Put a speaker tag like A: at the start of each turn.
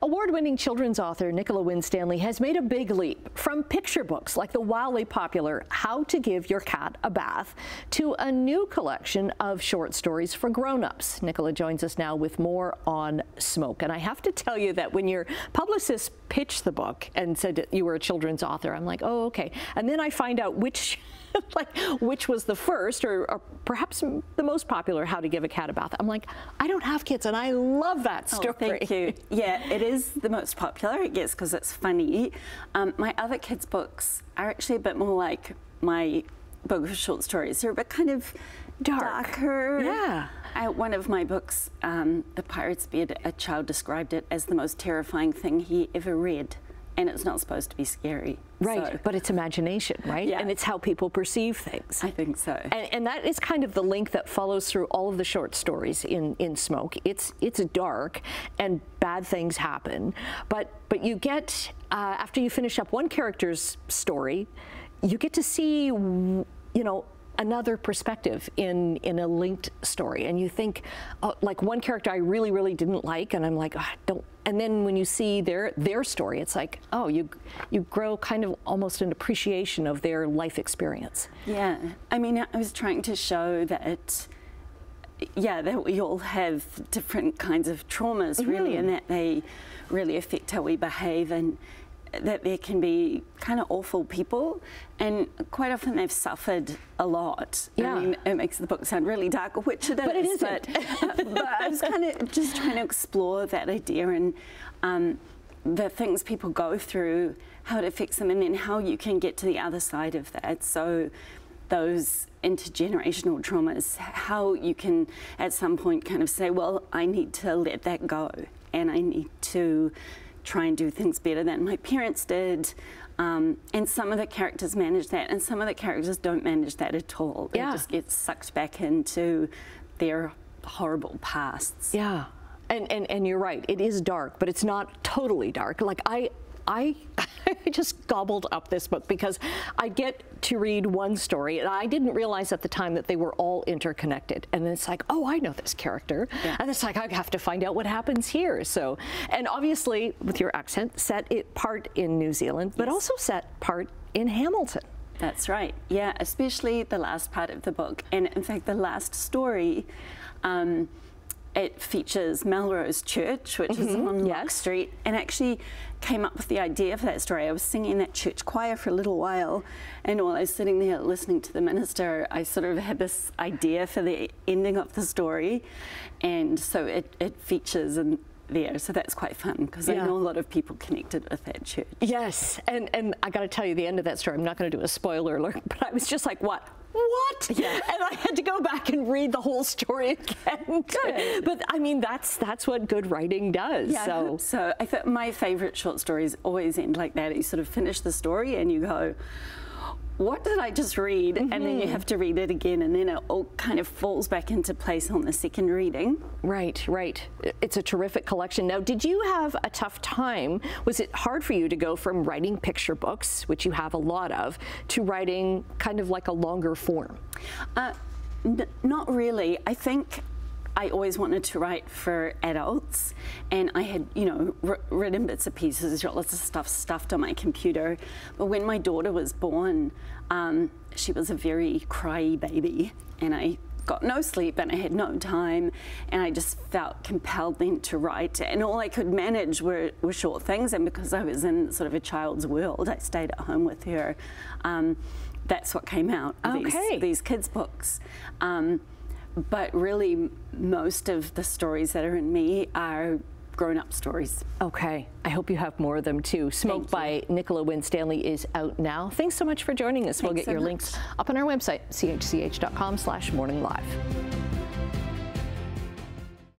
A: Award-winning children's author Nicola Winstanley has made a big leap from picture books like the wildly popular How to Give Your Cat a Bath to a new collection of short stories for grown-ups. Nicola joins us now with more on Smoke. And I have to tell you that when your publicist pitched the book and said that you were a children's author, I'm like, oh, okay. And then I find out which was the first or perhaps the most popular, How to Give a Cat a Bath. I'm like, I don't have kids, and I love that story.
B: Oh, thank you. Yeah, it is the most popular, I guess, because it's funny. My other kids' books are actually a bit more like my book of short stories. They're a bit kind of darker.
A: Yeah.
B: One of my books, The Pirate's Bed, a child described it as the most terrifying thing he ever read. And it's not supposed to be scary.
A: Right,
B: so,
A: but it's imagination, right?
B: Yeah.
A: And it's how people perceive things.
B: I think so.
A: And that is kind of the link that follows through all of the short stories in Smoke. It's dark and bad things happen, but you get, after you finish up one character's story, you get to see, you know, another perspective in a linked story, and you think, like one character I really didn't like, and I'm like, oh, don't. And then when you see their story, it's like, oh, you grow kind of almost an appreciation of their life experience.
B: Yeah, I mean, I was trying to show that, yeah, that we all have different kinds of traumas, really, and that they really affect how we behave, and that there can be kind of awful people, and quite often they've suffered a lot.
A: Yeah.
B: I mean, it makes the book sound really dark, which it is.
A: But it isn't.
B: But I was kind of just trying to explore that idea and the things people go through, how it affects them, and then how you can get to the other side of that. So those intergenerational traumas, how you can at some point kind of say, well, I need to let that go, and I need to try and do things better than my parents did. And some of the characters manage that, and some of the characters don't manage that at all. They just get sucked back into their horrible pasts.
A: Yeah, and you're right, it is dark, but it's not totally dark. Like I just gobbled up this book because I get to read one story, and I didn't realize at the time that they were all interconnected. And then it's like, oh, I know this character. Yeah. And it's like, I have to find out what happens here. So, and obviously, with your accent, set it part in New Zealand, but also set part in Hamilton.
B: That's right. Yeah, especially the last part of the book. And in fact, the last story, it features Melrose Church, which is on Lock Street, and actually came up with the idea for that story. I was singing in that church choir for a little while, and while I was sitting there listening to the minister, I sort of had this idea for the ending of the story, and so it features in there, so that's quite fun, because I know a lot of people connected with that church.
A: Yes, and I got to tell you the end of that story, I'm not going to do a spoiler alert, but I was just like, what? Yeah. And I had to go back and read the whole story again. Good. But I mean, that's what good writing does.
B: Yeah, I hope so. I think my favorite short stories always end like that. You sort of finish the story and you go, what did I just read? And then you have to read it again, and then it all kind of falls back into place on the second reading.
A: Right, right. It's a terrific collection. Now, did you have a tough time? Was it hard for you to go from writing picture books, which you have a lot of, to writing kind of like a longer form?
B: Not really. I think I always wanted to write for adults, and I had, you know, written bits and pieces, lots of stuff stuffed on my computer. But when my daughter was born, she was a very cryy baby, and I got no sleep and I had no time, and I just felt compelled then to write, and all I could manage were short things. And because I was in sort of a child's world, I stayed at home with her. That's what came out, these kids' books. But really, most of the stories that are in me are grown-up stories. Okay, I hope you have more of them too. Smoke by Nicola Winstanley is out now. Thanks so much for joining us. We'll get your links up on our website, chch.com/morninglive.